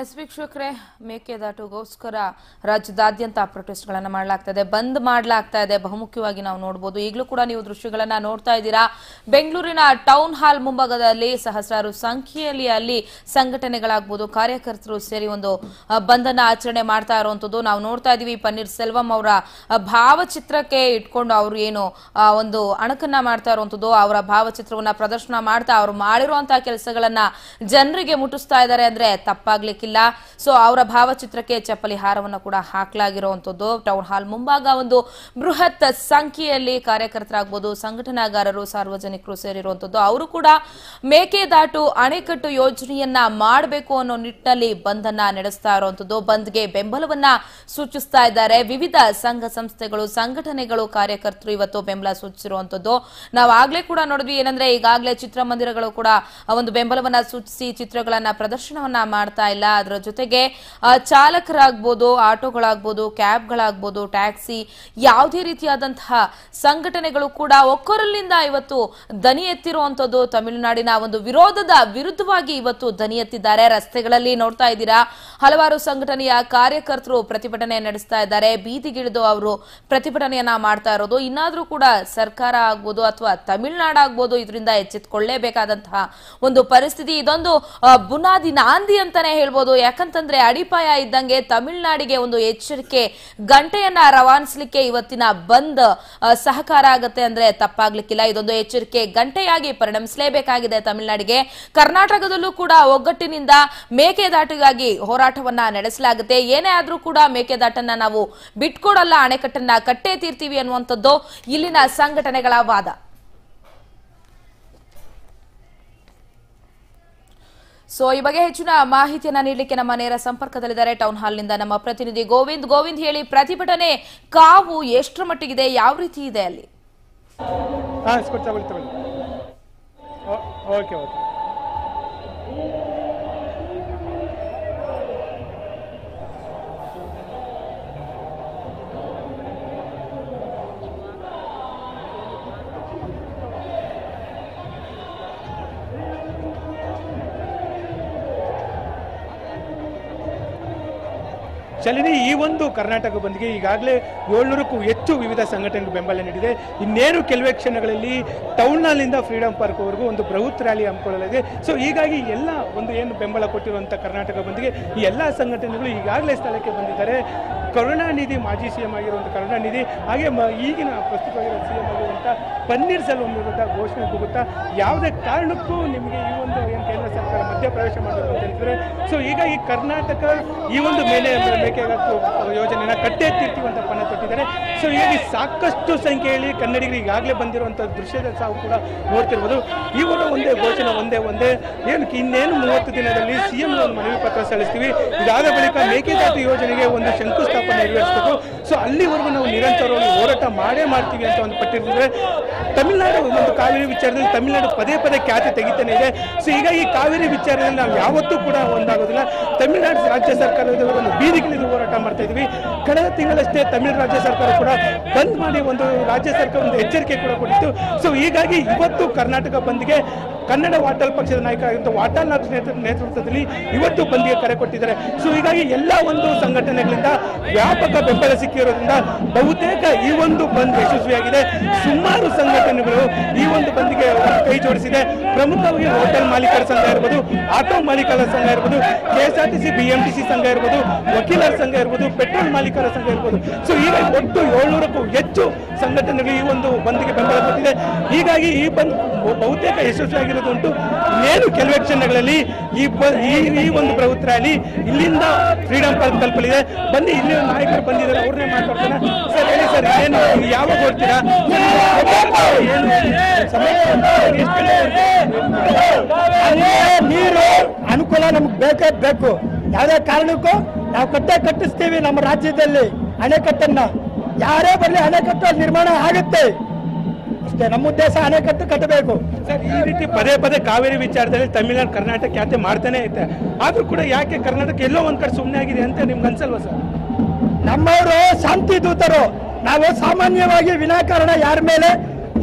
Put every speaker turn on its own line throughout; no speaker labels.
S ವೀಕ್ಷಕರೇ, ಮೇಕೆದಾಟುಗೋಸ್ಕರ ರಾಜ್ಯದಾದ್ಯಂತ ಪ್ರೊಟೆಸ್ಟ್ಗಳನ್ನು ಮಾಡಲಾಗ್ತಾ ಇದೆ, ಬಂದ್ ಮಾಡಲಾಗ್ತಾ ಇದೆ. ಬಹುಮುಖ್ಯವಾಗಿ ನಾವು ನೋಡಬಹುದು, ಈಗಲೂ ಕೂಡ ನೀವು ದೃಶ್ಯಗಳನ್ನ ನೋಡ್ತಾ ಇದ್ದೀರಾ. ಬೆಂಗಳೂರಿನ ಟೌನ್ ಹಾಲ್ ಮುಂಭಾಗದಲ್ಲಿ ಸಹಸ್ರಾರು ಸಂಖ್ಯೆಯಲ್ಲಿ ಅಲ್ಲಿ ಸಂಘಟನೆಗಳಾಗಬಹುದು, ಕಾರ್ಯಕರ್ತರು ಸೇರಿ ಒಂದು ಬಂದ್ ಅನ್ನ ಆಚರಣೆ ಮಾಡ್ತಾ ಇರುವಂತದ್ದು ನಾವು ನೋಡ್ತಾ ಇದೀವಿ. ಪನ್ನೀರ್ ಸೆಲ್ವಂ ಅವರ ಭಾವಚಿತ್ರಕ್ಕೆ ಇಟ್ಕೊಂಡು ಅವರು ಏನು ಒಂದು ಅಣಕನ್ನ ಮಾಡ್ತಾ ಇರುವಂತದ್ದು, ಅವರ ಭಾವಚಿತ್ರವನ್ನ ಪ್ರದರ್ಶನ ಮಾಡ್ತಾ ಅವರು ಮಾಡಿರುವಂತಹ ಕೆಲಸಗಳನ್ನ ಜನರಿಗೆ ಮುಟ್ಟಿಸ್ತಾ ಇದ್ದಾರೆ ಅಂದ್ರೆ ತಪ್ಪಾಗ್ಲಿಕ್ಕಿಲ್ಲ. ಸೊ ಅವರ ಭಾವಚಿತ್ರಕ್ಕೆ ಚಪ್ಪಲಿ ಹಾರವನ್ನು ಕೂಡ ಹಾಕಲಾಗಿರುವಂತದ್ದು. ಟೌನ್ ಹಾಲ್ ಮುಂಭಾಗ ಒಂದು ಬೃಹತ್ ಸಂಖ್ಯೆಯಲ್ಲಿ ಕಾರ್ಯಕರ್ತರಾಗಬಹುದು, ಸಂಘಟನಾಗಾರರು, ಸಾರ್ವಜನಿಕರು ಸೇರಿರುವಂತದ್ದು. ಅವರು ಕೂಡ ಮೇಕೆದಾಟು ಅಣೆಕಟ್ಟು ಯೋಜನೆಯನ್ನ ಮಾಡಬೇಕು ಅನ್ನೋ ನಿಟ್ಟಿನಲ್ಲಿ ಬಂದ್ ಅನ್ನ ನಡೆಸ್ತಾ ಇರುವಂತದ್ದು. ಬಂದ್ಗೆ ಬೆಂಬಲವನ್ನ ಸೂಚಿಸ್ತಾ ಇದ್ದಾರೆ. ವಿವಿಧ ಸಂಘ ಸಂಸ್ಥೆಗಳು, ಸಂಘಟನೆಗಳು, ಕಾರ್ಯಕರ್ತರು ಇವತ್ತು ಬೆಂಬಲ ಸೂಚಿಸಿರುವಂತದ್ದು ನಾವು ಆಗ್ಲೇ ಕೂಡ ನೋಡಿದ್ವಿ. ಏನಂದ್ರೆ ಈಗಾಗಲೇ ಚಿತ್ರಮಂದಿರಗಳು ಕೂಡ ಒಂದು ಬೆಂಬಲವನ್ನ ಸೂಚಿಸಿ ಚಿತ್ರಗಳನ್ನ ಪ್ರದರ್ಶನವನ್ನ ಮಾಡ್ತಾ ಇಲ್ಲ. ಅದರ ಜೊತೆಗೆ ಚಾಲಕರಾಗಬಹುದು, ಆಟೋಗಳಾಗಬಹುದು, ಕ್ಯಾಬ್ಗಳಾಗಬಹುದು, ಟ್ಯಾಕ್ಸಿ, ಯಾವುದೇ ರೀತಿಯಾದಂತಹ ಸಂಘಟನೆಗಳು ಕೂಡ ಒಕ್ಕೊರಲಿನಿಂದ ಇವತ್ತು ದನಿ ಎತ್ತಿರುವಂತದ್ದು. ತಮಿಳುನಾಡಿನ ಒಂದು ವಿರೋಧದ ವಿರುದ್ಧವಾಗಿ ಇವತ್ತು ದನಿ ಎತ್ತಿದ್ದಾರೆ. ರಸ್ತೆಗಳಲ್ಲಿ ನೋಡ್ತಾ ಇದ್ದೀರಾ, ಹಲವಾರು ಸಂಘಟನೆಯ ಕಾರ್ಯಕರ್ತರು ಪ್ರತಿಭಟನೆ ನಡೆಸ್ತಾ ಇದ್ದಾರೆ. ಬೀದಿಗಿಳಿದು ಅವರು ಪ್ರತಿಭಟನೆಯನ್ನ ಮಾಡ್ತಾ ಇರೋದು. ಇನ್ನಾದ್ರೂ ಕೂಡ ಸರ್ಕಾರ ಆಗ್ಬೋದು ಅಥವಾ ತಮಿಳುನಾಡಾಗ್ಬೋದು ಇದರಿಂದ ಎಚ್ಚೆತ್ತುಕೊಳ್ಳೇಬೇಕಾದಂತಹ ಒಂದು ಪರಿಸ್ಥಿತಿ. ಇದೊಂದು ಬುನಾದಿ ನಾಂದಿ ಅಂತಾನೆ ಹೇಳ್ಬೋದು. ಯಾಕಂತಂದ್ರೆ ಅಡಿಪಾಯ ಇದ್ದಂಗೆ ತಮಿಳುನಾಡಿಗೆ ಒಂದು ಎಚ್ಚರಿಕೆ ಗಂಟೆಯನ್ನ ರವಾನಿಸಲಿಕ್ಕೆ ಇವತ್ತಿನ ಬಂದ್ ಸಹಕಾರ ಆಗತ್ತೆ ಅಂದ್ರೆ ತಪ್ಪಾಗ್ಲಿಕ್ಕಿಲ್ಲ. ಇದೊಂದು ಎಚ್ಚರಿಕೆ ಗಂಟೆಯಾಗಿ ಪರಿಣಮಿಸಲೇಬೇಕಾಗಿದೆ ತಮಿಳುನಾಡಿಗೆ. ಕರ್ನಾಟಕದಲ್ಲೂ ಕೂಡ ಒಗ್ಗಟ್ಟಿನಿಂದ ಮೇಕೆದಾಟಿಗಾಗಿ ಹೋರಾಟವನ್ನ ನಡೆಸಲಾಗುತ್ತೆ. ಏನೇ ಆದ್ರೂ ಕೂಡ ಮೇಕೆದಾಟನ್ನ ನಾವು ಬಿಟ್ಕೊಡಲ್ಲ, ಅಣೆಕಟ್ಟನ್ನ ಕಟ್ಟೇ ತೀರ್ತೀವಿ ಅನ್ನುವಂಥದ್ದು ಇಲ್ಲಿನ ಸಂಘಟನೆಗಳ ವಾದ. ಸೊ ಈ ಬಗ್ಗೆ ಹೆಚ್ಚಿನ ಮಾಹಿತಿಯನ್ನ ನೀಡಲಿಕ್ಕೆ ನಮ್ಮ ನೇರ ಸಂಪರ್ಕದಲ್ಲಿದ್ದಾರೆ ಟೌನ್ ಹಾಲ್ನಿಂದ ನಮ್ಮ ಪ್ರತಿನಿಧಿ ಗೋವಿಂದ್ ಹೇಳಿ, ಪ್ರತಿಭಟನೆ ಕಾವು ಎಷ್ಟರ ಮಟ್ಟಿಗಿದೆ, ಯಾವ ರೀತಿ ಇದೆ ಅಲ್ಲಿ?
ಚಲಿನಿ, ಈ ಒಂದು ಕರ್ನಾಟಕ ಬಂದ್ಗೆ ಈಗಾಗಲೇ 700ಕ್ಕೂ ಹೆಚ್ಚು ವಿವಿಧ ಸಂಘಟನೆಗಳು ಬೆಂಬಲ ನೀಡಿದೆ. ಇನ್ನೇನು ಕೆಲವೇ ಕ್ಷಣಗಳಲ್ಲಿ ಟೌನ್ ಹಾಲ್ನಿಂದ ಫ್ರೀಡಂ ಪಾರ್ಕ್ ವರೆಗೂ ಒಂದು ಬೃಹತ್ ರ್ಯಾಲಿ ಹಮ್ಮಿಕೊಳ್ಳಲಿದೆ. ಸೊ ಹೀಗಾಗಿ ಎಲ್ಲ ಒಂದು ಏನು ಬೆಂಬಲ ಕೊಟ್ಟಿರುವಂಥ ಕರ್ನಾಟಕ ಬಂದ್ಗೆ ಈ ಎಲ್ಲ ಸಂಘಟನೆಗಳು ಈಗಾಗಲೇ ಸ್ಥಳಕ್ಕೆ ಬಂದಿದ್ದಾರೆ. ಕರುಣಾನಿಧಿ, ಮಾಜಿ ಸಿಎಂ ಆಗಿರುವಂಥ ಕರುಣಾನಿಧಿ, ಹಾಗೆ ಈಗಿನ ಪ್ರಸ್ತುತವಾಗಿರೋ ಸಿಎಂ ಆಗಿರುವಂಥ ಪನ್ನೀರ್ ಸೆಲ್ವಂ ವಿರುದ್ಧ ಘೋಷಣೆ ಕೂಗುತ್ತಾ ಯಾವುದೇ ಕಾರಣಕ್ಕೂ ನಿಮಗೆ ಈ ಒಂದು ಏನು ಕೇಂದ್ರ ಸರ್ಕಾರ ಮಧ್ಯಪ್ರವೇಶ ಮಾಡಬೇಕು ಅಂತ ಹೇಳ್ತಾರೆ. ಸೊ ಈಗ ಈ ಕರ್ನಾಟಕ ಈ ಒಂದು ಮೇಕೆದಾಟು ಯೋಜನೆನ ಕಟ್ಟೆ ಎತ್ತಿರ್ತೀವಿ ಅಂತ ಪಣ ತೊಟ್ಟಿದ್ದಾರೆ. ಸೊ ಹೀಗಾಗಿ ಸಾಕಷ್ಟು ಸಂಖ್ಯೆಯಲ್ಲಿ ಕನ್ನಡಿಗರು ಈಗಾಗಲೇ ಬಂದಿರುವಂಥ ದೃಶ್ಯದ ಸಾವು ಕೂಡ ನೋಡ್ತಿರ್ಬೋದು. ಇವರು ಒಂದೇ ಘೋಷಣೆ ಒಂದೇ ಏನಕ್ಕೆ ಇನ್ನೇನು 30 ದಿನದಲ್ಲಿ ಸಿಎಂ ಒಂದು ಮನವಿ ಪತ್ರ ಸಲ್ಲಿಸ್ತೀವಿ, ಇದಾದ ಬಳಿಕ ಮೇಕೆದಾಟು ಯೋಜನೆಗೆ ಒಂದು ಶಂಕುಸ್ಥಾಪನೆ ನೆರವೇರಿಸಬೇಕು. ಸೊ ಅಲ್ಲಿವರೆಗೂ ನಾವು ನಿರಂತರವಾಗಿ ಹೋರಾಟ ಮಾಡ್ತೀವಿ ಅಂತ ಒಂದು ಪಟ್ಟಿರ್ತಿದ್ರೆ. ತಮಿಳುನಾಡು ಒಂದು ಕಾವೇರಿ ವಿಚಾರದಲ್ಲಿ ತಮಿಳುನಾಡು ಪದೇ ಖ್ಯಾತಿ ತೆಗಿತಾನೆ ಇದೆ. ಸೊ ಈಗ ಈ ಕಾವೇರಿ ವಿಚಾರದಲ್ಲಿ ನಾವು ಯಾವತ್ತೂ ಕೂಡ ಒಂದಾಗೋದಿಲ್ಲ. ತಮಿಳುನಾಡು ರಾಜ್ಯ ಸರ್ಕಾರದ ಒಂದು ಬೀದಿಗಿಳಿದು ಹೋರಾಟ ಮಾಡ್ತಾ ಇದ್ವಿ. ಕಳೆದ ತಿಂಗಳಷ್ಟೇ ತಮಿಳು ರಾಜ್ಯ ಸರ್ಕಾರ ಕೂಡ ಬಂದ್ ಮಾಡಿ ಒಂದು ರಾಜ್ಯ ಸರ್ಕಾರ ಒಂದು ಎಚ್ಚರಿಕೆ ಕೂಡ ಕೊಟ್ಟಿತ್ತು. ಸೊ ಹೀಗಾಗಿ ಇವತ್ತು ಕರ್ನಾಟಕ ಬಂದ್ಗೆ ಕನ್ನಡ ವಾಟಾಳ್ ಪಕ್ಷದ ನಾಯಕರಾಗಿದ್ದ ವಾಟಾಳ್ ನೇತೃತ್ವದಲ್ಲಿ ಇವತ್ತು ಬಂದ್ಗೆ ಕರೆ ಕೊಟ್ಟಿದ್ದಾರೆ. ಸೊ ಹೀಗಾಗಿ ಎಲ್ಲ ಒಂದು ಸಂಘಟನೆಗಳಿಂದ ವ್ಯಾಪಕ ಬೆಂಬಲ ಸಿಕ್ಕಿರೋದ್ರಿಂದ ಬಹುತೇಕ ಈ ಒಂದು ಬಂದ್ ಯಶಸ್ವಿಯಾಗಿದೆ. ಸುಮಾರು ಸಂಘಟನೆಗಳು ಈ ಒಂದು ಬಂದ್ಗೆ ಕೈ ಜೋಡಿಸಿದೆ. ಪ್ರಮುಖವಾಗಿ ಹೋಟೆಲ್ ಮಾಲೀಕರ ಸಂಘ ಇರ್ಬೋದು, ಆಟೋ ಮಾಲೀಕರ ಸಂಘ ಇರ್ಬೋದು, KSRTC BMTC ಸಂಘ ಇರ್ಬೋದು, ವಕೀಲರ ಸಂಘ ಇರ್ಬೋದು, ಪೆಟ್ರೋಲ್ ಮಾಲೀಕರ ಸಂಘ ಇರ್ಬೋದು. ಸೊ ಈಗ ಒಟ್ಟು 700ಕ್ಕೂ ಹೆಚ್ಚು ಸಂಘಟನೆಗಳು ಈ ಒಂದು ಬಂದ್ಗೆ ಬೆಂಬಲ ಕೊಟ್ಟಿದೆ. ಹೀಗಾಗಿ ಈ ಬಂದ್ ಬಹುತೇಕ ಯಶಸ್ವಿಯಾಗಿರೋದು ಉಂಟು. ಇನ್ನೇನು ಕೆಲವೇ ಕ್ಷಣಗಳಲ್ಲಿ ಈ ಒಂದು ಬೃಹತ್ ರ್ಯಾಲಿ ಇಲ್ಲಿಂದ ಫ್ರೀಡಂ ಪಾರ್ಕ್ ತಲುಪಲಿದೆ. ಬನ್ನಿ, ಇಲ್ಲಿ ನಾಯಕರು ಬಂದಿದ್ದಾರೆ, ಅವ್ರನ್ನೇ ಮಾತಾಡ್ತಾನೆ. ಸರ್ ಹೇಳಿ ಸರ್, ಏನು ಯಾವಾಗ ಹೊಡ್ತೀರಾ?
ನೀರು ಅನುಕೂಲ ನಮ್ಗೆ ಬೇಕೇ ಬೇಕು. ಯಾವುದೇ ಕಾರಣಕ್ಕೂ ನಾವು ಕಟ್ಟಿಸ್ತೀವಿ. ನಮ್ಮ ರಾಜ್ಯದಲ್ಲಿ ಅಣೆಕಟ್ಟನ್ನ ಯಾರೇ ಬರಲಿ ಅಣೆಕಟ್ಟು ನಿರ್ಮಾಣ ಆಗುತ್ತೆ ಅಷ್ಟೇ. ನಮ್ಮ ಉದ್ದೇಶ ಅಣೆಕಟ್ಟು ಕಟ್ಟಬೇಕು.
ಸರ್, ಈ ರೀತಿ ಪದೇ ಕಾವೇರಿ ವಿಚಾರದಲ್ಲಿ ತಮಿಳುನಾಡು ಕರ್ನಾಟಕ ಖ್ಯಾತಿ ಮಾಡ್ತಾನೆ ಐತೆ. ಆದ್ರೂ ಕೂಡ ಯಾಕೆ ಕರ್ನಾಟಕ ಎಲ್ಲೋ ಒಂದ್ ಕಡೆ ಸುಮ್ಮನೆ ಆಗಿದೆ ಅಂತ ನಿಮ್ಗೆ ಅನ್ಸಲ್ವಾ ಸರ್?
ನಮ್ಮವರು ಶಾಂತಿ ದೂತರು. ನಾವು ಸಾಮಾನ್ಯವಾಗಿ ವಿನಾಕಾರಣ ಯಾರ ಮೇಲೆ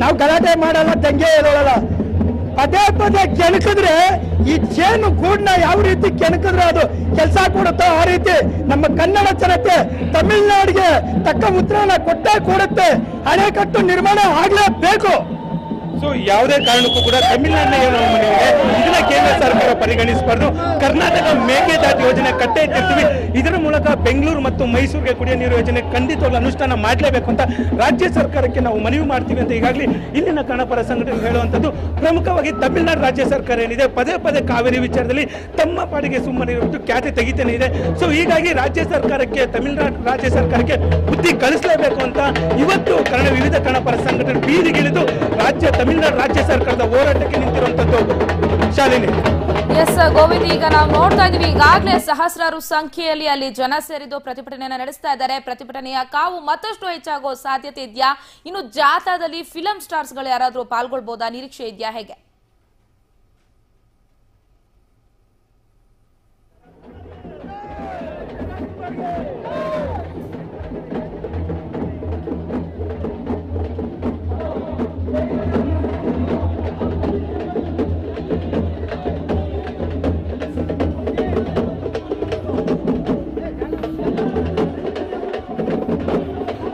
ನಾವು ಗಲಾಟೆ ಮಾಡಲ್ಲ, ದಂಗೆ ಹೇಳೋಲ್ಲ. ಪದೇ ಪದೇ ಕೆಣಕಿದ್ರೆ ಈ ಜೇನು ಗೂಡ್ನ ಯಾವ ರೀತಿ ಕೆಣಕಿದ್ರೆ ಅದು ಕೆಲಸ ಕೊಡುತ್ತೋ ಆ ರೀತಿ ನಮ್ಮ ಕನ್ನಡ ಜನತೆ ತಮಿಳುನಾಡಿಗೆ ತಕ್ಕ ಉತ್ತರನ ಕೊಟ್ಟೇ ಕೊಡುತ್ತೆ. ಅಣೆಕಟ್ಟು ನಿರ್ಮಾಣ ಆಗ್ಲೇಬೇಕು.
ಸೊ ಯಾವುದೇ ಕಾರಣಕ್ಕೂ ಕೂಡ ತಮಿಳುನಾಡಿನ ಏನು ಮನೆಯಿದೆ ಇದನ್ನ ಕೇಂದ್ರ ಸರ್ಕಾರ ಪರಿಗಣಿಸಬಾರ್ದು. ಕರ್ನಾಟಕ ಮೇಕೆದಾಟು ಯೋಜನೆ ಕಟ್ಟೆ ಎತ್ತಿರ್ತೀವಿ. ಇದರ ಮೂಲಕ ಬೆಂಗಳೂರು ಮತ್ತು ಮೈಸೂರಿಗೆ ಕುಡಿಯುವ ನೀರು ಯೋಜನೆ ಖಂಡಿತವಾಗ್ಲೂ ಅನುಷ್ಠಾನ ಮಾಡಲೇಬೇಕು ಅಂತ ರಾಜ್ಯ ಸರ್ಕಾರಕ್ಕೆ ನಾವು ಮನವಿ ಮಾಡ್ತೀವಿ ಅಂತ ಈಗಾಗಲೇ ಇಲ್ಲಿನ ಕನ್ನಡಪರ ಸಂಘಟನೆ ಹೇಳುವಂಥದ್ದು. ಪ್ರಮುಖವಾಗಿ ತಮಿಳುನಾಡು ರಾಜ್ಯ ಸರ್ಕಾರ ಏನಿದೆ ಪದೇ ಪದೇ ಕಾವೇರಿ ವಿಚಾರದಲ್ಲಿ ತಮ್ಮ ಪಾಡಿಗೆ ಸುಮ್ಮನೆ ಇರುವುದು ಖ್ಯಾತಿ ತೆಗಿತಾನೆ ಇದೆ. ಸೊ ಹೀಗಾಗಿ ರಾಜ್ಯ ಸರ್ಕಾರಕ್ಕೆ ತಮಿಳುನಾಡು ರಾಜ್ಯ ಸರ್ಕಾರಕ್ಕೆ ಬುದ್ಧಿ ಕಳಿಸಲೇಬೇಕು ಅಂತ ಇವತ್ತು ವಿವಿಧ ಕನ್ನಡಪರ ಸಂಘಟನೆ ಬೀದಿಗಿಳಿದು ತಮಿಳುನಾಡು ರಾಜ್ಯ ಸರ್ಕಾರದ ಹೋರಾಟಕ್ಕೆ ನಿಂತಿರುವಂತದ್ದು. ಶಾಲಿನಿ.
ಎಸ್ ಗೋವಿಂದ್, ಈಗ ನಾವು ನೋಡ್ತಾ ಇದೀವಿ ಈಗಾಗಲೇ ಸಹಸ್ರಾರು ಸಂಖ್ಯೆಯಲ್ಲಿ ಅಲ್ಲಿ ಜನ ಸೇರಿದ್ದು ಪ್ರತಿಭಟನೆಯನ್ನ ನಡೆಸ್ತಾ ಇದ್ದಾರೆ. ಪ್ರತಿಭಟನೆಯ ಕಾವು ಮತ್ತಷ್ಟು ಹೆಚ್ಚಾಗೋ ಸಾಧ್ಯತೆ ಇದೆಯಾ? ಇನ್ನು ಜಾಥಾದಲ್ಲಿ ಫಿಲಂ ಸ್ಟಾರ್ಸ್ ಗಳು ಯಾರಾದ್ರೂ ಪಾಲ್ಗೊಳ್ಬಹುದಾ? ನಿರೀಕ್ಷೆ ಇದೆಯಾ? ಹೇಗೆ?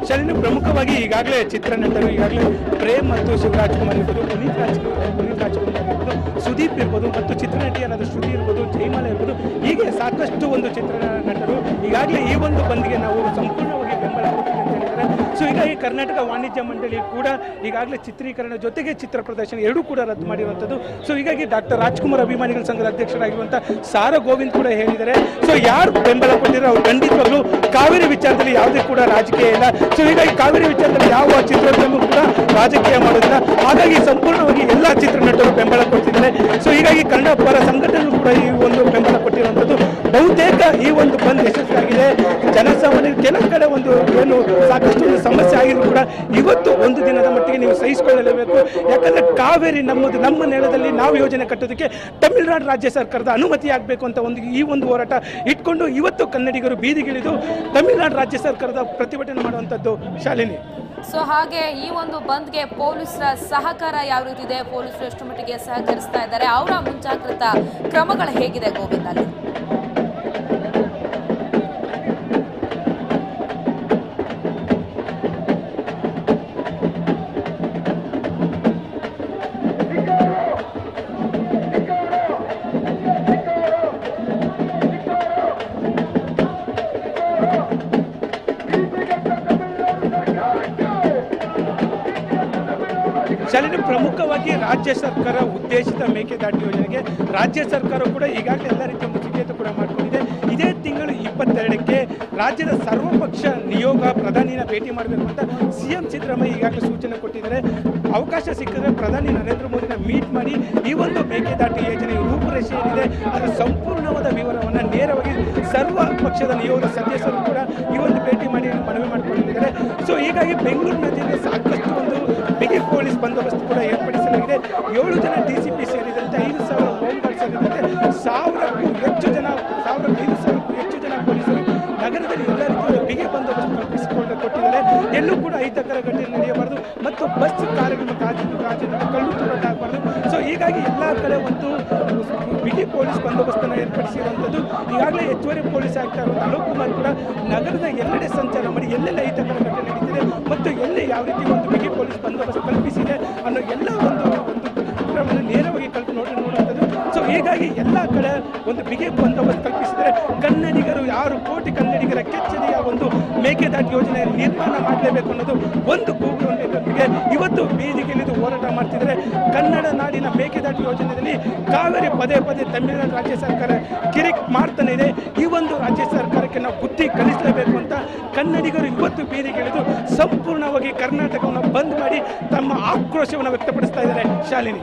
ಶಾಲಿನಿ, ಪ್ರಮುಖವಾಗಿ ಈಗಾಗಲೇ ಚಿತ್ರನಟರು ಈಗಾಗಲೇ ಪ್ರೇಮ್ ಮತ್ತು ಶಿವರಾಜ್ ಕುಮಾರ್ ಇರ್ಬೋದು, ಪುನೀತ್ ರಾಜ್ಕುಮಾರ್ ಇರ್ಬೋದು, ಸುದೀಪ್ ಇರ್ಬೋದು ಮತ್ತು ಚಿತ್ರನಟಿಯರಾದ ಶ್ರುತಿ ಇರ್ಬೋದು, ಜೈಮಾಲ ಇರ್ಬೋದು, ಹೀಗೆ ಸಾಕಷ್ಟು ಒಂದು ಚಿತ್ರನಟರು ಈಗಾಗಲೇ ಈ ಒಂದು ಬಂದ್ಗೆ ನಾವು ಸಂಪೂರ್ಣವಾಗಿ ಬೆಂಬಲ ಕೊಡ್ತೀವಿ ಅಂತ ಹೇಳಿದ್ದಾರೆ. ಸೊ ಹೀಗಾಗಿ ಕರ್ನಾಟಕ ವಾಣಿಜ್ಯ ಮಂಡಳಿ ಕೂಡ ಈಗಾಗಲೇ ಚಿತ್ರೀಕರಣ ಜೊತೆಗೆ ಚಿತ್ರ ಪ್ರದರ್ಶನ ಎರಡೂ ಕೂಡ ರದ್ದು ಮಾಡಿರುವಂಥದ್ದು. ಸೊ ಹೀಗಾಗಿ ಡಾಕ್ಟರ್ ರಾಜ್ಕುಮಾರ್ ಅಭಿಮಾನಿಗಳ ಸಂಘದ ಅಧ್ಯಕ್ಷರಾಗಿರುವಂಥ ಸಾರಾ ಗೋವಿಂದ್ ಕೂಡ ಹೇಳಿದ್ದಾರೆ. ಸೊ ಯಾರು ಬೆಂಬಲ ಕೊಟ್ಟಿರೋ ಅವ್ರು ಖಂಡಿತವಾಗ್ಲೂ ಕಾವೇರಿ ವಿಚಾರದಲ್ಲಿ ಯಾವುದೇ ಕೂಡ ರಾಜಕೀಯ ಇಲ್ಲ. ಸೊ ಹೀಗಾಗಿ ಕಾವೇರಿ ವಿಚಾರದಲ್ಲಿ ಯಾವ ಚಿತ್ರೋದ್ಯಮಕ್ಕೂ ಕೂಡ ರಾಜಕೀಯ ಮಾಡೋದಿಲ್ಲ. ಹಾಗಾಗಿ ಸಂಪೂರ್ಣವಾಗಿ ಎಲ್ಲ ಚಿತ್ರನಟರು ಬೆಂಬಲ ಕೊಡ್ತಿದ್ದಾರೆ. ಸೊ ಹೀಗಾಗಿ ಕನ್ನಡ ಪರ ಸಂಘಟನೆಗಳು ಕೂಡ ಈ ಒಂದು ಬೆಂಬಲ ಕೊಟ್ಟಿರುವಂಥದ್ದು. ಬಹುತೇಕ ಈ ಒಂದು ಬಂದ್ ಯಶಸ್ವಿಯಾಗಿದೆ. ಜನಸಾಮಾನ್ಯರು ಕೆಲವು ಕಡೆ ಒಂದು ಏನು ಸಾಕಷ್ಟು ಸಮಸ್ಯೆ ಆಗಿದ್ರು ಕೂಡ ಇವತ್ತು ಒಂದು ದಿನದ ಮಟ್ಟಿಗೆ ನೀವು ಸಹಿಸಿಕೊಳ್ಳಲೇಬೇಕು. ಯಾಕಂದ್ರೆ ಕಾವೇರಿ ನಮ್ಮದು, ನಮ್ಮ ನೆಲದಲ್ಲಿ ನಾವು ಯೋಜನೆ ಕಟ್ಟೋದಕ್ಕೆ ತಮಿಳುನಾಡು ರಾಜ್ಯ ಸರ್ಕಾರದ ಅನುಮತಿ ಆಗಬೇಕು ಅಂತ ಈ ಒಂದು ಹೋರಾಟ ಇಟ್ಕೊಂಡು ಇವತ್ತು ಕನ್ನಡಿಗರು ಬೀದಿಗಿಳಿದು ತಮಿಳುನಾಡು ರಾಜ್ಯ ಸರ್ಕಾರದ ಪ್ರತಿಭಟನೆ ಮಾಡುವಂಥದ್ದು. ಶಾಲಿನಿ.
ಸೊ ಹಾಗೆ ಈ ಒಂದು ಬಂದ್ಗೆ ಪೊಲೀಸರ ಸಹಕಾರ ಯಾವ ರೀತಿ ಇದೆ? ಪೊಲೀಸರು ಎಷ್ಟು ಮಟ್ಟಿಗೆ ಸಹಕರಿಸ್ತಾ ಇದ್ದಾರೆ? ಅವರ ಮುಂಜಾಗ್ರತಾ ಕ್ರಮಗಳು ಹೇಗಿದೆ ಗೋವಿಂದ್ ಅಲ್ಲಿ?
ಶಾಲಿನಿ, ಪ್ರಮುಖವಾಗಿ ರಾಜ್ಯ ಸರ್ಕಾರ ಉದ್ದೇಶಿತ ಮೇಕೆದಾಟು ಯೋಜನೆಗೆ ರಾಜ್ಯ ಸರ್ಕಾರ ಕೂಡ ಈಗಾಗಲೇ ಎಲ್ಲ ರೀತಿಯ ಒಂದು ಸಿದ್ಧತೆ ಕೂಡ ಮಾಡಿಕೊಂಡಿದೆ. ಇದೇ ತಿಂಗಳು 22ಕ್ಕೆ ರಾಜ್ಯದ ಸರ್ವಪಕ್ಷ ನಿಯೋಗ ಪ್ರಧಾನಿನ ಭೇಟಿ ಮಾಡಬೇಕು ಅಂತ ಸಿಎಂ ಸಿದ್ದರಾಮಯ್ಯ ಈಗಾಗಲೇ ಸೂಚನೆ ಕೊಟ್ಟಿದ್ದಾರೆ. ಅವಕಾಶ ಸಿಕ್ಕಿದ್ರೆ ಪ್ರಧಾನಿ ನರೇಂದ್ರ ಮೋದಿನ ಮೀಟ್ ಮಾಡಿ ಈ ಒಂದು ಮೇಕೆದಾಟು ಯೋಜನೆಯ ರೂಪುರೇಷೆ ಏನಿದೆ ಅದರ ಸಂಪೂರ್ಣವಾದ ವಿವರವನ್ನು ನೇರವಾಗಿ ಸರ್ವ ಪಕ್ಷದ ನಿಯೋಗದ ಸದಸ್ಯರು ಕೂಡ ಈ ಒಂದು ಭೇಟಿ ಮಾಡಿ ಮನವಿ ಮಾಡಿಕೊಂಡಿದ್ದಾರೆ. ಸೊ ಹೀಗಾಗಿ ಬೆಂಗಳೂರಿನಲ್ಲಿ ಸಾಕಷ್ಟು ಒಂದು ಬಿಗಿ ಪೊಲೀಸ್ ಬಂದೋಬಸ್ತ್ ಕೂಡ ಏರ್ಪಡಿಸಲಾಗಿದೆ. 7 ಜನ ಡಿಸಿಪಿ ಸೇರಿದಂತೆ 5,000 ಹೋಮ್ ಗಾರ್ಡ್ ಸೇರಿದಂತೆ 1,000ಕ್ಕೂ ಹೆಚ್ಚು ಜನ ಪೊಲೀಸರು ನಗರದಲ್ಲಿ ಎಲ್ಲ ರೀತಿಯ ಬಿಗಿ ಬಂದೋಬಸ್ತ್ ಕಲ್ಪಿಸಿಕೊಟ್ಟಿದ್ದಾರೆ. ಎಲ್ಲೂ ಕೂಡ ಅಹಿತಕರ ಘಟನೆ ನಡೆಯಬಾರದು ಮತ್ತು ಬಸ್ ಕಾರುಗಳು ಕಲ್ಲು ತೂರಾಟವಾಗಬಾರದು. ಸೊ ಹೀಗಾಗಿ ಎಲ್ಲ ಕಡೆ ಒಂದು ಬಿಗಿ ಪೊಲೀಸ್ ಬಂದೋಬಸ್ತನ್ನು ಏರ್ಪಡಿಸಿರುವಂಥದ್ದು. ಈಗಾಗಲೇ ಹೆಚ್ಚುವರಿ ಪೊಲೀಸ್ ಆಯುಕ್ತ ಅಲೋಕ್ ಕುಮಾರ್ ಕೂಡ ನಗರದ ಎಲ್ಲೆಡೆ ಸಂಚಾರ ಮಾಡಿ ಎಲ್ಲೆಲ್ಲ ಅಹಿತಕರ ಘಟನೆ ನಡೀತಿದೆ ಮತ್ತು ಎಲ್ಲಿ ಯಾವ ರೀತಿ ಒಂದು ಬಿಗಿ ಪೊಲೀಸ್ ಬಂದೋಬಸ್ತ್ ಕಲ್ಪಿಸಿದೆ ಅನ್ನೋ ಎಲ್ಲ ಒಂದು ಚಿತ್ರವನ್ನು ನೇರವಾಗಿ ನೋಡುವಂಥದ್ದು. ಸೊ ಹೀಗಾಗಿ ಎಲ್ಲ ಕಡೆ ಒಂದು ಬಿಗಿ ಬಂದೋಬಸ್ತ್ ಕಲ್ಪಿಸಿದರೆ ಕನ್ನಡಿಗರು 6 ಕೋಟಿ ಕನ್ನಡಿಗರ ಕೆಚ್ಚೆದೆಯ ಒಂದು ಮೇಕೆದಾಟು ಯೋಜನೆ ನಿರ್ಮಾಣ ಮಾಡಲೇಬೇಕು ಅನ್ನೋದು ಒಂದು ಕೂಗುವಂತೆ ಇವತ್ತು ಬೀದಿಗಿಳಿದು ಹೋರಾಟ ಮಾಡ್ತಿದ್ದಾರೆ. ಕನ್ನಡ ನಾಡಿನ ಮೇಕೆದಾಟು ಯೋಜನೆಯಲ್ಲಿ ಕಾವೇರಿ ಪದೇ ಪದೇ ತಮಿಳುನಾಡು ರಾಜ್ಯ ಸರ್ಕಾರ ಕಿರಿಕ್ ಮಾಡ್ತಾನೆ ಇದೆ. ಈ ಒಂದು ರಾಜ್ಯ ಸರ್ಕಾರಕ್ಕೆ ನಾವು ಬುದ್ಧಿ ಕಲಿಸಲೇಬೇಕು ಅಂತ ಕನ್ನಡಿಗರು ಇವತ್ತು ಬೀದಿಗಿಳಿದು ಸಂಪೂರ್ಣವಾಗಿ ಕರ್ನಾಟಕವನ್ನು ಬಂದ್ ಮಾಡಿ ತಮ್ಮ ಆಕ್ರೋಶವನ್ನು ವ್ಯಕ್ತಪಡಿಸ್ತಾ ಇದ್ದಾರೆ. ಶಾಲಿನಿ.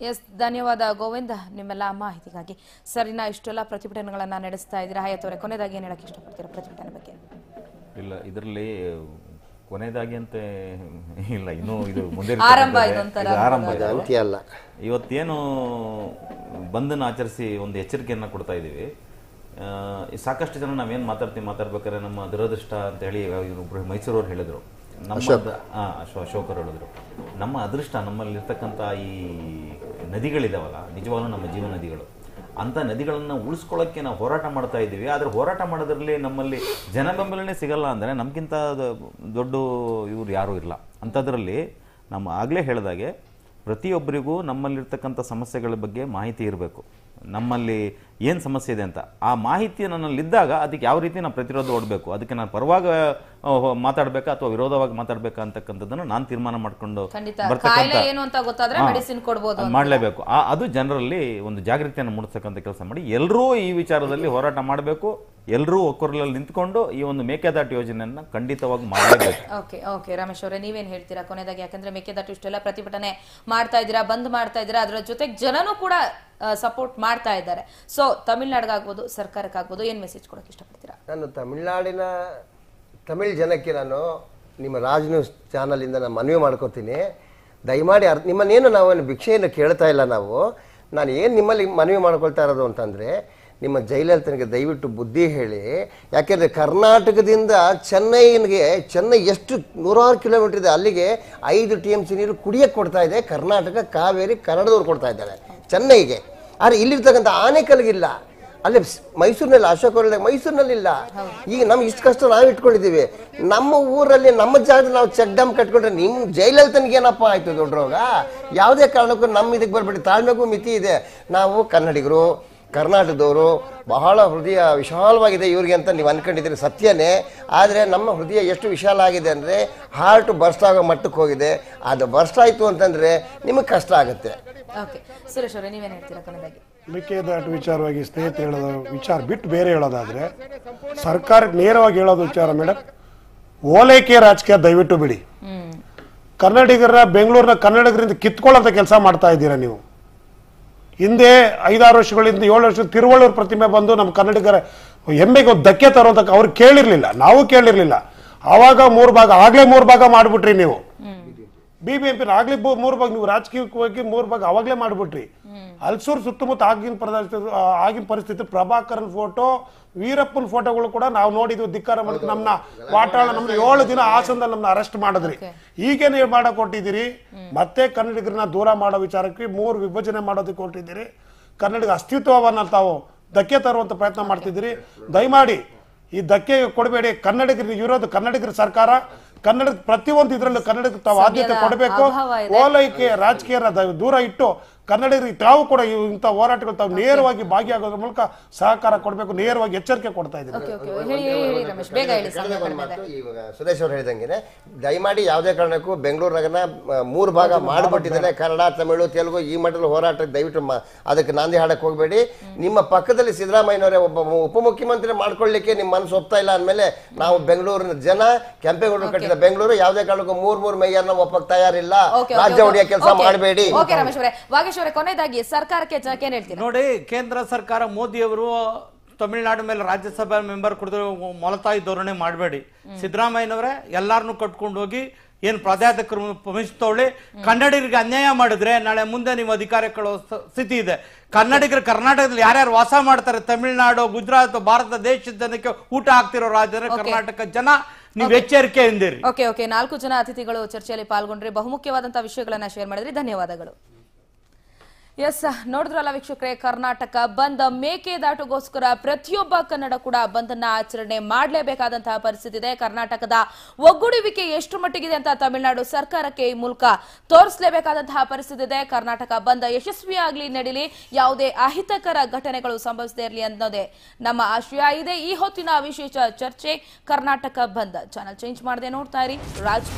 ಎಸ್, ಧನ್ಯವಾದ ಗೋವಿಂದ ನಿಮ್ಮೆಲ್ಲ ಮಾಹಿತಿಗಾಗಿ. ಸರಿನಾ, ಇಷ್ಟೆಲ್ಲ ಪ್ರತಿಭಟನೆಗಳನ್ನ ನಡೆಸ್ತಾ ಇದ್ದೀರಾ. ಹಾಯತ್ತವರೇ, ಕೊನೆಯದಾಗಿ ಏನು ಹೇಳಕ್ಕೆ ಇಷ್ಟಪಡ್ತೀರಾ ಪ್ರತಿಭಟನೆ ಬಗ್ಗೆ?
ಇಲ್ಲ, ಇದರಲ್ಲಿ ಕೊನೆಯದಾಗಿ ಅಂತ ಇಲ್ಲ, ಇನ್ನೂ ಇದು ಮುಂದೆ
ಆರಂಭ.
ಇವತ್ತೇನು ಬಂದನ್ನು ಆಚರಿಸಿ ಒಂದು ಎಚ್ಚರಿಕೆಯನ್ನು ಕೊಡ್ತಾ ಇದ್ದೀವಿ. ಸಾಕಷ್ಟು ಜನ ನಾವೇನು ಮಾತಾಡ್ಬೇಕಾದ್ರೆ ನಮ್ಮ ದುರದೃಷ್ಟ ಅಂತ ಹೇಳಿ ಒಬ್ಬರು ಮೈಸೂರವ್ರು ಹೇಳಿದ್ರು. ಅಶೋಕರು ಹೇಳಿದ್ರು, ನಮ್ಮ ಅದೃಷ್ಟ ನಮ್ಮಲ್ಲಿರ್ತಕ್ಕಂಥ ಈ ನದಿಗಳಿದಾವಲ್ಲ, ನಿಜವಾಗ್ಲೂ ನಮ್ಮ ಜೀವ ನದಿಗಳು, ಅಂಥ ನದಿಗಳನ್ನು ಉಳಿಸ್ಕೊಳ್ಳೋಕ್ಕೆ ನಾವು ಹೋರಾಟ ಮಾಡ್ತಾ ಇದ್ದೀವಿ. ಆದರೆ ಹೋರಾಟ ಮಾಡೋದ್ರಲ್ಲಿ ನಮ್ಮಲ್ಲಿ ಜನ ಬೆಂಬಲನೇ ಸಿಗಲ್ಲ ಅಂದರೆ ನಮಗಿಂತ ದೊಡ್ಡ ಇವ್ರು ಯಾರೂ ಇಲ್ಲ. ಅಂಥದ್ರಲ್ಲಿ ನಮ್ಮ ಆಗಲೇ ಹೇಳಿದಾಗೆ ಪ್ರತಿಯೊಬ್ಬರಿಗೂ ನಮ್ಮಲ್ಲಿರ್ತಕ್ಕಂಥ ಸಮಸ್ಯೆಗಳ ಬಗ್ಗೆ ಮಾಹಿತಿ ಇರಬೇಕು. ನಮ್ಮಲ್ಲಿ ಏನು ಸಮಸ್ಯೆ ಇದೆ ಅಂತ ಆ ಮಾಹಿತಿ ನನ್ನಲ್ಲಿದ್ದಾಗ ಅದಕ್ಕೆ ಯಾವ ರೀತಿ ನಾನು ಪ್ರತಿರೋಧ ಓಡಬೇಕು, ಅದಕ್ಕೆ ನಾನು ಪರವಾಗಿ ಮಾತಾಡಬೇಕಾ ಅಥವಾ ವಿರೋಧವಾಗಿ ಮಾತಾಡಬೇಕಾ ಅಂತಕ್ಕಂಥದ್ದನ್ನು ನಾನು ತೀರ್ಮಾನ ಮಾಡ್ಕೊಂಡು ಮಾಡಲೇಬೇಕು. ಅದು ಜನರಲ್ಲಿ ಒಂದು ಜಾಗೃತಿಯನ್ನು ಮೂಡಿಸ್ತಕ್ಕಂಥ ಕೆಲಸ ಮಾಡಿ ಎಲ್ಲರೂ ಈ ವಿಚಾರದಲ್ಲಿ ಹೋರಾಟ ಮಾಡಬೇಕು. ಎಲ್ಲರೂ ಒಕ್ಕೊರಲಲ್ಲಿ ನಿಂತ್ಕೊಂಡು ಈ ಒಂದು ಮೇಕೆದಾಟು ಯೋಜನೆಯನ್ನ ಖಂಡಿತವಾಗಿ ಮಾಡಲೇಬೇಕು.
ಓಕೆ ರಮೇಶ್ ಅವರೇ, ನೀವೇನ್ ಹೇಳ್ತೀರಾ ಕೊನೆಯದಾಗಿ? ಯಾಕಂದ್ರೆ ಮೇಕೆದಾಟು ಇಷ್ಟೆಲ್ಲ ಪ್ರತಿಭಟನೆ ಮಾಡ್ತಾ ಇದ್ದೀರಾ, ಬಂದ್ ಮಾಡ್ತಾ ಇದ್ದೀರಾ, ಅದರ ಜೊತೆಗೆ ಜನನೂ ಕೂಡ ಸಪೋರ್ಟ್ ಮಾಡ್ತಾ ಇದ್ದಾರೆ. ಸೊ ತಮಿಳ್ನಾಡಿಗಾಗ್ಬೋದು, ಸರ್ಕಾರಕ್ಕಾಗ್ಬೋದು, ಏನ್ ಮೆಸೇಜ್ ಕೊಡಕ್ಕೆ ಇಷ್ಟಪಡ್ತೀರಾ?
ನಾನು ತಮಿಳ್ ಜನಕ್ಕೆ ನಾನು ನಿಮ್ಮ ರಾಜ್ ನ್ಯೂಸ್ ಚಾನಲಿಂದ ನಾನು ಮನವಿ ಮಾಡ್ಕೋತೀನಿ, ದಯಮಾಡಿ ನಿಮ್ಮನ್ನೇನು ನಾವೇನು ಭಿಕ್ಷೆಯನ್ನು ಕೇಳ್ತಾ ಇಲ್ಲ. ನಾನು ಏನು ನಿಮ್ಮಲ್ಲಿ ಮನವಿ ಮಾಡ್ಕೊಳ್ತಾ ಇರೋದು ಅಂತಂದರೆ, ನಿಮ್ಮ ಜಯಲಲಿತನಿಗೆ ದಯವಿಟ್ಟು ಬುದ್ಧಿ ಹೇಳಿ. ಯಾಕೆಂದರೆ ಕರ್ನಾಟಕದಿಂದ ಚೆನ್ನೈ ಎಷ್ಟು 100 ಕಿಲೋಮೀಟರ್ ಇದೆ, ಅಲ್ಲಿಗೆ 5 TMC ನೀರು ಕುಡಿಯೋಕ್ಕೆ ಕೊಡ್ತಾ ಇದೆ ಕರ್ನಾಟಕ, ಕಾವೇರಿ ಕನ್ನಡದವ್ರು ಕೊಡ್ತಾ ಇದ್ದಾರೆ ಚೆನ್ನೈಗೆ. ಆದರೆ ಇಲ್ಲಿರ್ತಕ್ಕಂಥ ಆನೆಕಲ್ಗಿಲ್ಲ, ಅಲ್ಲಿ ಮೈಸೂರಿನಲ್ಲಿ ಅಶೋಕ್ ಅವರ ಮೈಸೂರಿನಲ್ಲಿಲ್ಲ. ಈಗ ನಮ್ಗೆ ಇಷ್ಟು ಕಷ್ಟ ನಾವು ಇಟ್ಕೊಂಡಿದ್ದೀವಿ. ನಮ್ಮ ಊರಲ್ಲಿ ನಮ್ಮ ಜಾಗದಲ್ಲಿ ನಾವು ಚೆಕ್ ಡ್ಯಾಮ್ ಕಟ್ಕೊಂಡ್ರೆ ನಿಮ್ಮ ಜಯಲಲಿತನಿಗೆ ಏನಪ್ಪ ಆಯಿತು ದೊಡ್ಡ ರೋಗ? ಯಾವುದೇ ಕಾರಣಕ್ಕೂ ನಮ್ಮ ಇದಕ್ಕೆ ಬರಬೇಡಿ, ತಾಳ್ಮೆಗೂ ಮಿತಿ ಇದೆ. ನಾವು ಕನ್ನಡಿಗರು, ಕರ್ನಾಟಕದವರು, ಬಹಳ ಹೃದಯ ವಿಶಾಲವಾಗಿದೆ ಇವ್ರಿಗೆ ಅಂತ ನೀವು ಅನ್ಕೊಂಡಿದ್ದೀರಿ, ಸತ್ಯನೇ. ಆದರೆ ನಮ್ಮ ಹೃದಯ ಎಷ್ಟು ವಿಶಾಲ ಆಗಿದೆ ಅಂದರೆ ಹಾರ್ಟ್ ಬರ್ಸ್ಟ್ ಆಗೋ ಮಟ್ಟಕ್ಕೆ ಹೋಗಿದೆ. ಅದು ಬರ್ಸ್ಟ್ ಆಯಿತು ಅಂತಂದರೆ ನಿಮಗೆ ಕಷ್ಟ ಆಗುತ್ತೆ.
ಸುರೇಶ್ ಅವರೇ, ನೀವೇನು ಹೇಳ್ತೀರಾ ಕೊನೆಯದಾಗಿ?
ಮೇಕೆದಾಟು ವಿಚಾರವಾಗಿ ಸ್ನೇಹಿತರು ಹೇಳೋದು ವಿಚಾರ ಬಿಟ್ಟು ಬೇರೆ ಹೇಳೋದಾದರೆ ಸರ್ಕಾರಕ್ಕೆ ನೇರವಾಗಿ ಹೇಳೋದು ವಿಚಾರ ಮೇಡಮ್, ಓಲೈಕೆ ರಾಜಕೀಯ ದಯವಿಟ್ಟು ಬಿಡಿ. ಕನ್ನಡಿಗರ ಬೆಂಗಳೂರಿನ ಕನ್ನಡಿಗರಿಂದ ಕಿತ್ಕೊಳ್ಳೋಂಥ ಕೆಲಸ ಮಾಡ್ತಾ ಇದ್ದೀರಾ ನೀವು. ಹಿಂದೆ 5-6 ವರ್ಷಗಳಿಂದ 7 ವರ್ಷ ತಿರುವಳ್ಳೂರು ಪ್ರತಿಮೆ ಬಂದು ನಮ್ಮ ಕನ್ನಡಿಗರ ಹೆಮ್ಮೆಗೆ ಒಂದು ಧಕ್ಕೆ ತರುವಂತ ಅವ್ರು ಕೇಳಿರ್ಲಿಲ್ಲ, ನಾವು ಕೇಳಿರ್ಲಿಲ್ಲ. ಆವಾಗ 3 ಭಾಗ, ಆಗ್ಲೇ 3 ಭಾಗ ಮಾಡ್ಬಿಟ್ರಿ ನೀವು. BBMP ಆಗ್ಲಿ 3 ಭಾಗ, ನೀವು ರಾಜಕೀಯವಾಗಿ 3 ಭಾಗ ಅವಾಗ್ಲೇ ಮಾಡ್ಬಿಟ್ರಿ. ಹಲ್ಸೂರು ಸುತ್ತಮುತ್ತ ಆಗಿನ ಪರಿಸ್ಥಿತಿ ಪ್ರಭಾಕರನ್ ಫೋಟೋ, ವೀರಪ್ಪನ ಫೋಟೋಗಳು ಕೂಡ ನಾವು ನೋಡಿದ್ವಿ. ಧಿಕ್ಕಾರ ಮಾಡಕ್ಕೆ ನಮ್ಮನ್ನ ವಾಟಾಳ, ನಮ್ಮನ್ನ 7 ದಿನ ಹಾಸನದಲ್ಲಿ ನಮ್ಮನ್ನ ಅರೆಸ್ಟ್ ಮಾಡಿದ್ರಿ. ಈಗೇನು ಮಾಡಕ್ ಕೊಟ್ಟಿದ್ದೀರಿ? ಮತ್ತೆ ಕನ್ನಡಿಗರನ್ನ ದೂರ ಮಾಡೋ ವಿಚಾರಕ್ಕೆ 3 ವಿಭಜನೆ ಮಾಡೋದಕ್ಕೆ ಕೊಟ್ಟಿದ್ದೀರಿ. ಕನ್ನಡಿಗ ಅಸ್ತಿತ್ವವನ್ನ ತಾವು ಧಕ್ಕೆ ತರುವಂತ ಪ್ರಯತ್ನ ಮಾಡ್ತಿದ್ದೀರಿ. ದಯಮಾಡಿ ಈ ಧಕ್ಕೆ ಕೊಡಬೇಡಿ. ಕನ್ನಡಿಗರಿಗೆ ಇರೋದು ಕನ್ನಡಿಗರ ಸರ್ಕಾರ, ಕನ್ನಡ ಪ್ರತಿಯೊಂದು ಇದರಲ್ಲೂ ಕನ್ನಡಕ್ಕೆ ತಾವು ಆದ್ಯತೆ ಕೊಡಬೇಕು. ಓಲೈಕೆ ರಾಜಕೀಯ ದೂರ ಇಟ್ಟು ಕನ್ನಡಿಗರಿಗೆ ತಾವು ಕೂಡ ಇಂಥ ಹೋರಾಟಗಳು ತಾವು ನೇರವಾಗಿ ಭಾಗಿಯಾಗೋದ್ರ ಮೂಲಕ ಸಹಕಾರ ಕೊಡಬೇಕು, ನೇರವಾಗಿ ಎಚ್ಚರಿಕೆ ಕೊಡ್ತಾ ಇದ್ದೀವಿ.
ಸುರೇಶ್ ಅವರು ಹೇಳಿದಂಗೆ ದಯಮಾಡಿ ಯಾವುದೇ ಕಾರಣಕ್ಕೂ ಬೆಂಗಳೂರು ನಗರನ 3 ಭಾಗ ಮಾಡಿಬಿಟ್ಟಿದ್ದಾರೆ. ಕನ್ನಡ, ತಮಿಳು, ತೆಲುಗು ಈ ಮಟ್ಟದಲ್ಲಿ ಹೋರಾಟಕ್ಕೆ ದಯವಿಟ್ಟು ಅದಕ್ಕೆ ನಾಂದಿ ಹಾಡಕ್ಕೆ ಹೋಗಬೇಡಿ. ನಿಮ್ಮ ಪಕ್ಕದಲ್ಲಿ ಸಿದ್ದರಾಮಯ್ಯನವರೇ ಒಬ್ಬ ಉಪಮುಖ್ಯಮಂತ್ರಿ ಮಾಡ್ಕೊಳ್ಳಿಕ್ಕೆ ನಿಮ್ಮ ಮನಸ್ಸು ಒಪ್ತಾ ಇಲ್ಲ ಅಂದಮೇಲೆ ನಾವು ಬೆಂಗಳೂರಿನ ಜನ, ಕೆಂಪೇಗೌಡರು ಕಟ್ಟಿದ ಬೆಂಗಳೂರು ಯಾವುದೇ ಕಾರಣಕ್ಕೂ 3 ಮೇಯರ್ನ ಒಪ್ಪಕ್ಕೆ ತಯಾರಿಲ್ಲ. ರಾಜ್ಯ ಒಡೆಯ ಕೆಲಸ ಮಾಡಬೇಡಿ.
ಕೊನೆಯದಾಗಿ ಸರ್ಕಾರಕ್ಕೆ ಏನ್ ಹೇಳ್ತೀರಿ?
ನೋಡಿ, ಕೇಂದ್ರ ಸರ್ಕಾರ ಮೋದಿ ಅವರು ತಮಿಳುನಾಡು ಮೇಲೆ ರಾಜ್ಯಸಭಾ ಮೆಂಬರ್ ಕುಡಿದ್ರು ಮೊಲತಾಯಿ ಧೋರಣೆ ಮಾಡಬೇಡಿ. ಸಿದ್ದರಾಮಯ್ಯನವರೇ ಎಲ್ಲಾರನ್ನು ಕಟ್ಕೊಂಡು ಹೋಗಿ ಏನ್ ಪ್ರಜಾತಂತ್ರೊಳ್ಳಿ ಕನ್ನಡಿಗರಿಗೆ ಅನ್ಯಾಯ ಮಾಡಿದ್ರೆ ನಾಳೆ ಮುಂದೆ ನೀವು ಅಧಿಕಾರಕ್ಕೆ ಸ್ಥಿತಿ ಇದೆ. ಕನ್ನಡಿಗರು ಕರ್ನಾಟಕದಲ್ಲಿ ಯಾರ್ಯಾರು ವಾಸ ಮಾಡ್ತಾರೆ, ತಮಿಳುನಾಡು, ಗುಜರಾತ್, ಭಾರತ ದೇಶದ ಜನಕ್ಕೆ ಊಟ ಹಾಕ್ತಿರೋ ರಾಜ್ಯ ಕರ್ನಾಟಕ ಜನ, ನೀವು ಎಚ್ಚರಿಕೆ ಎಂದಿರಿ.
ಓಕೆ 4 ಜನ ಅತಿಥಿಗಳು ಚರ್ಚೆಯಲ್ಲಿ ಪಾಲ್ಗೊಂಡ್ರೆ ಬಹುಮುಖ್ಯವಾದಂತಹ ವಿಷಯಗಳನ್ನ ಶೇರ್ ಮಾಡಿದ್ರಿ. ಧನ್ಯವಾದಗಳು. ಎಸ್, ನೋಡಿದ್ರಲ್ಲ ವೀಕ್ಷಕರೇ, ಕರ್ನಾಟಕ ಬಂದ್, ಮೇಕೆದಾಟುಗೋಸ್ಕರ ಪ್ರತಿಯೊಬ್ಬ ಕನ್ನಡ ಕೂಡ ಬಂದನ್ನ ಆಚರಣೆ ಮಾಡಲೇಬೇಕಾದಂತಹ ಪರಿಸ್ಥಿತಿ ಇದೆ. ಕರ್ನಾಟಕದ ಒಗ್ಗೂಡುವಿಕೆ ಎಷ್ಟು ಮಟ್ಟಿಗಿದೆ ಅಂತ ತಮಿಳುನಾಡು ಸರ್ಕಾರಕ್ಕೆ ಈ ಮೂಲಕ ತೋರಿಸಲೇಬೇಕಾದಂತಹ ಪರಿಸ್ಥಿತಿ ಇದೆ. ಕರ್ನಾಟಕ ಬಂದ್ ಯಶಸ್ವಿಯಾಗಲಿ, ನಡೀಲಿ, ಯಾವುದೇ ಅಹಿತಕರ ಘಟನೆಗಳು ಸಂಭವಿಸದೇ ಇರಲಿ ಅನ್ನೋದೇ ನಮ್ಮ ಆಶಯ ಇದೆ. ಈ ಹೊತ್ತಿನ ವಿಶೇಷ ಚರ್ಚೆ ಕರ್ನಾಟಕ ಬಂದ್. ಚಾನಲ್ ಚೇಂಜ್ ಮಾಡದೆ ನೋಡ್ತಾ ಇರಿ ರಾಜ್.